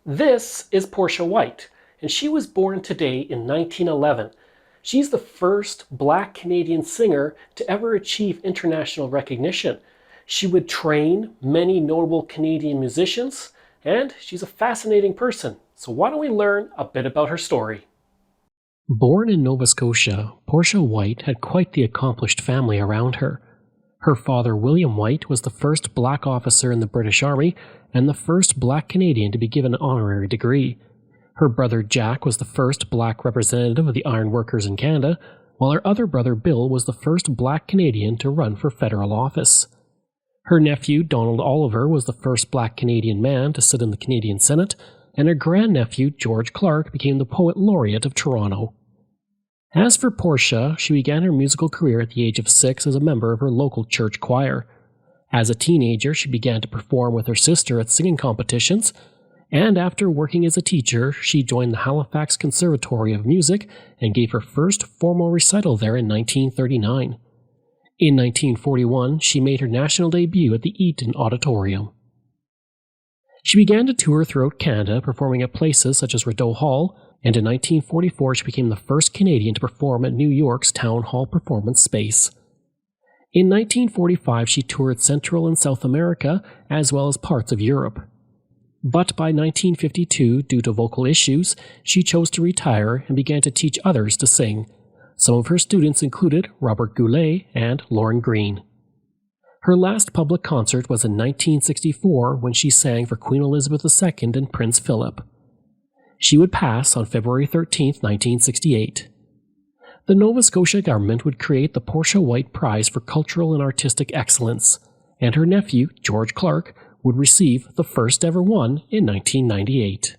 This is Portia White, and she was born today in 1911. She's the first Black Canadian singer to ever achieve international recognition. She would train many notable Canadian musicians, and she's a fascinating person. So why don't we learn a bit about her story? Born in Nova Scotia, Portia White had quite the accomplished family around her. Her father, William White, was the first black officer in the British Army and the first black Canadian to be given an honorary degree. Her brother Jack was the first black representative of the iron workers in Canada, while her other brother Bill was the first black Canadian to run for federal office. Her nephew, Donald Oliver, was the first black Canadian man to sit in the Canadian Senate, and her grandnephew, George Clark, became the Poet Laureate of Toronto. As for Portia, she began her musical career at the age of 6 as a member of her local church choir. As a teenager, she began to perform with her sister at singing competitions, and after working as a teacher, she joined the Halifax Conservatory of Music and gave her first formal recital there in 1939. In 1941, she made her national debut at the Eaton Auditorium. She began to tour throughout Canada, performing at places such as Rideau Hall, and in 1944 she became the first Canadian to perform at New York's Town Hall Performance Space. In 1945 she toured Central and South America, as well as parts of Europe. But by 1952, due to vocal issues, she chose to retire and began to teach others to sing. Some of her students included Robert Goulet and Lorne Greene. Her last public concert was in 1964 when she sang for Queen Elizabeth II and Prince Philip. She would pass on February 13, 1968. The Nova Scotia government would create the Portia White Prize for Cultural and Artistic Excellence, and her nephew, George Clark, would receive the first ever one in 1998.